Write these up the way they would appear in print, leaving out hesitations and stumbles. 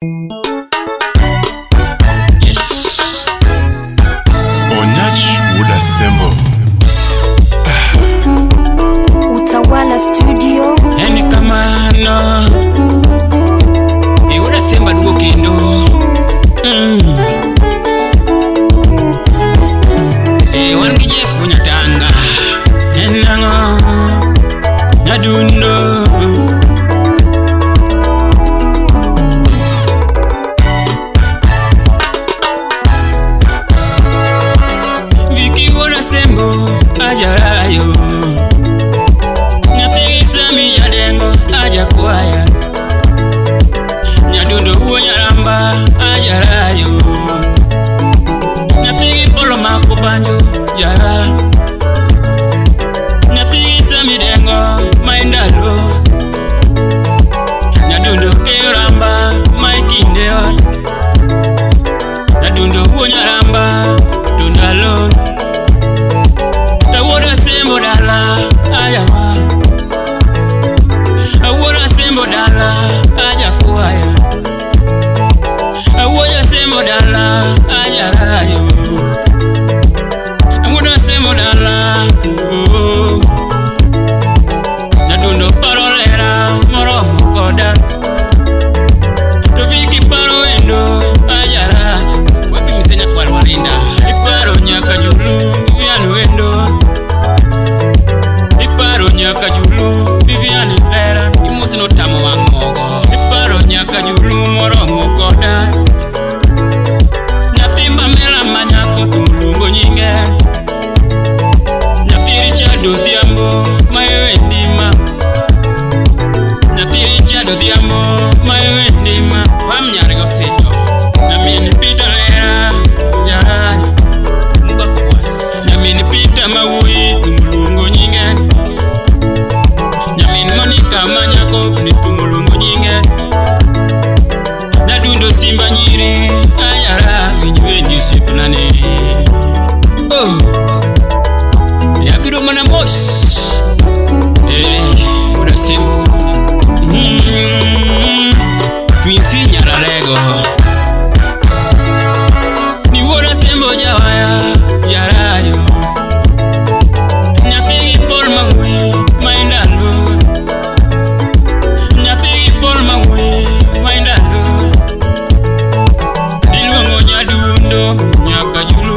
Yes. Onyach wuod Asembo. Utawala studio. Eni kamano wuod Asembo dugo kendo. Wan gi Jeff Nyatanga. Enango Nyadundo. Asembo ajarayo Nyathi sami jadengo aja kwaya Nyadundo huo nyaramba ajarayo Nyathi polo mako banjo jara Nyathi sami dengo maindalo Nyadundo keoramba maikindeo Nyadundo huo nyaramba tundalo wuod Asembo dala ayawa wuod Asembo dala aja kwaya wuod Asembo dala ajarayo wuod Asembo dala Nyadundo paro lera moromo koda to viki paro endo ajara wapi misenya kwa malinda iparo Nyakajulu Vivian wendo Nyakajulu Vivian era imosi no tamo wang mogo iparo Nyakajulu moromo koda Nyathimba mela manyako tumulungo nyinge Nyathiri chado dhiambo maewe ndima Nyathiri chado dhiambo maewe ndima Pamnyarego sito Namini pita lera Jarai Muga kubwas Namini pita mawui tumulungo nyinge Manyako ni tumulungu nyinge Nyadundo simba nyiri ayara Vinyuendi sipunane Yabido mana mos wuod Asembo Twinsi nyaralego Ni wuod Asembo jawaya jarayo Nyathi pol mangui maindalo Nyakajulu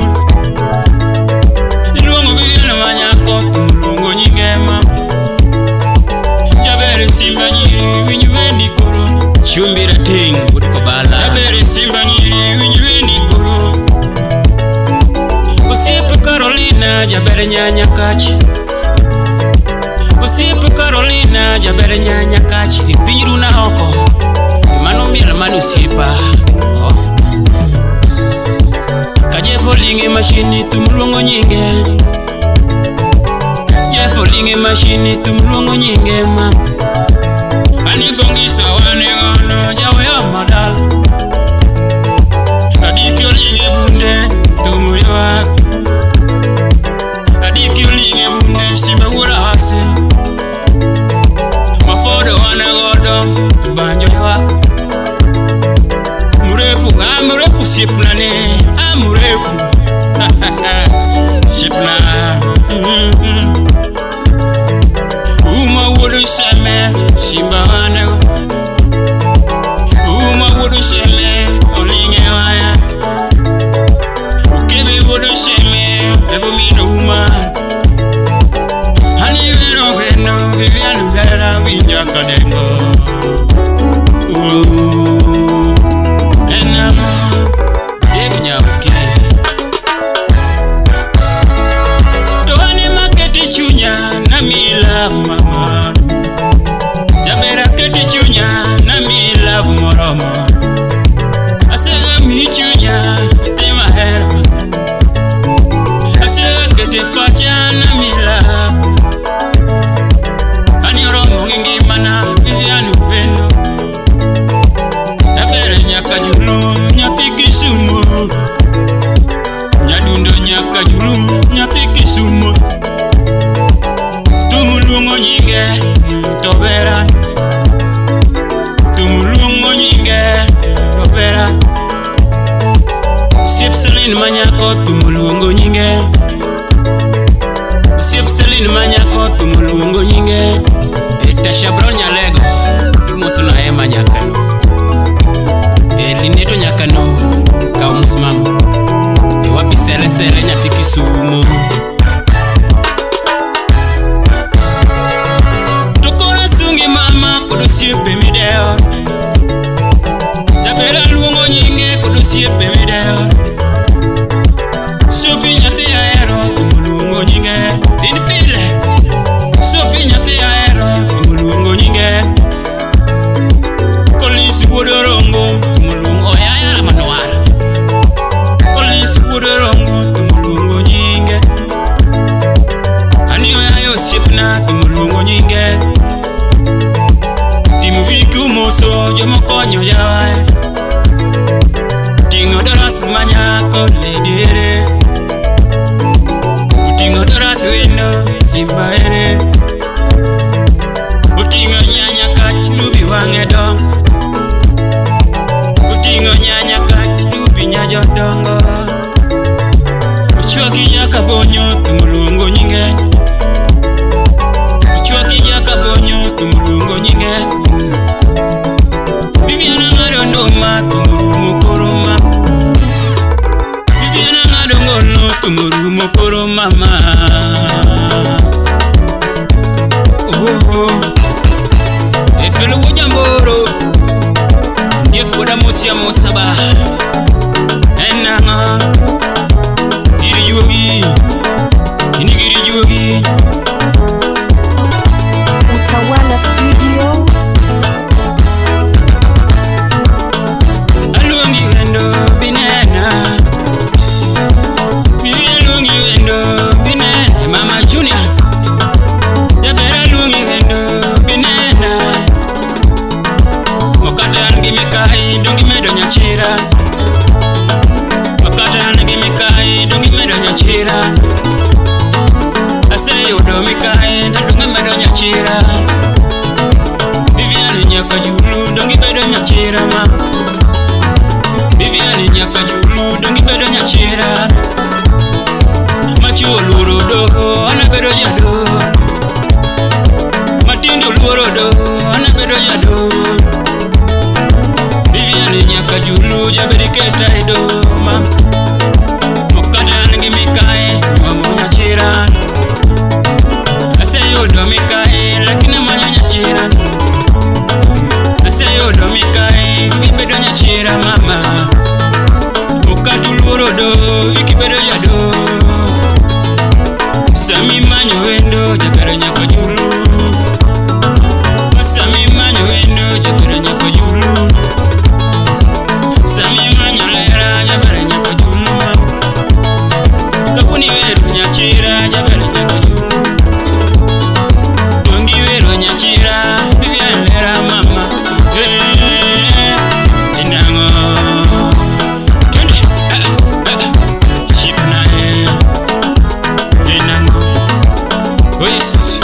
Iluongo Vivian manyako tumulungo nyingema Jabere simba nyiri winyuendi koro Chumbira ting utko bala Jabere simba nyiri winyuendi koro Osiepe Carolina jabere nyanyakachi Osiepe Carolina jabere nyanyakachi Ipinyiru na oko Mano mira manu siepa Jeffo linge mashini tumulungo nyinge Jeffo linge mashini tumulungo nyinge ma Ani bongisa wane gono jawe amadal Adikyo linge bunde tumuyoak Adikyo linge bunde simba ura hase Mafodo wane godo tubanjo yoak Murefu siplane Murefu Shipna Uma wudu sheme Shimba wanego Uma wudu sheme Olinge waya Ukebe wudu sheme Bebo mino uma Hani veno Vivian vera Winja kadengo Enamo Mama Jabera keti chunya na mi love moromo Asega mi chunya tema hera Asega keti pacha na mi love Ani oromo ngingi mana Vivian upendo Jabera Nyakajulu Nyathi Kisumu Nyadundo Nyakajulu Nyathi Kisumu Tumulungo nyinge tobera Tumulungo nyinge bera Siep Selin manyako tumuluongo nyinge Siep Selin manyako tumuluongo nyinge Tasha Brown nyalego Imoso na ema nyakano Lineto nyakano Kao musmama Wapi sele sele nyapiki sumo Tokora sungi mama kudu siepe mideo Tabela luongo nyinge kudu siepe mideo Sofi nyate aero tumuluongo nyinge Dinipile Sofi nyate aero tumuluongo nyinge Kolisi wuodorongo tumuluongo oyaya la manowara Kolisi wuodorongo tumuluongo nyinge Ani oyayo siepna tumuluongo nyinge Timu viku moso jomo konyo jawae Tingo doras manyako ledere Utingo doras wino simba ere Utingo nyanya kachilubi wangedong Utingo nyanya kachilubi nyajodongo Uchuaki nyaka bonyo tumuluongo nyinge Uchuaki nyaka bonyo tumuluongo nyinge Vivian ngado ndoma tumurumo koroma Vivian ngado ngono tumurumo koroma mama Efelo wujamboro Ndiye koda mosia mosaba Enanga Giri yuogi Ini giri yuogi Utawala Studio. Alungi wendo binena Bibi alungi wendo binena Mama Junior Jabera alungi wendo binena Mokatan gimikai dongi medo nyachira Mokatan gimikai dongi medo nyachira Aseyo domikai dongi medo nyachira Vivian Nyakajulu dongi medo nyachira ma Vivian Nyakajulu dongi medo nyachira Machuo luoro doho ana bedo jado Matindo luoro doho ana bedo jado Vivian Nyakajulu jabedi keta idoma Mokata ngi mikae mamo nyachira Aseyo do mikae lakini manyo nyachira Aseyo do mikae vibedo nyachira mama Mokatu luoro do vikibedo jado Sami manyo wendo jabera Nyakajulu Sami manyo wendo jabera Nyakajulu Sami manyo lera jabera Nyakajulu Kapuni weru nyachira jabera Nyakajulu Dongi weru nyachira Vivian lera mama Inango Tunde Shipna Inango Yes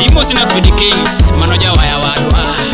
Imo sina for the kings Manoja waya wadwa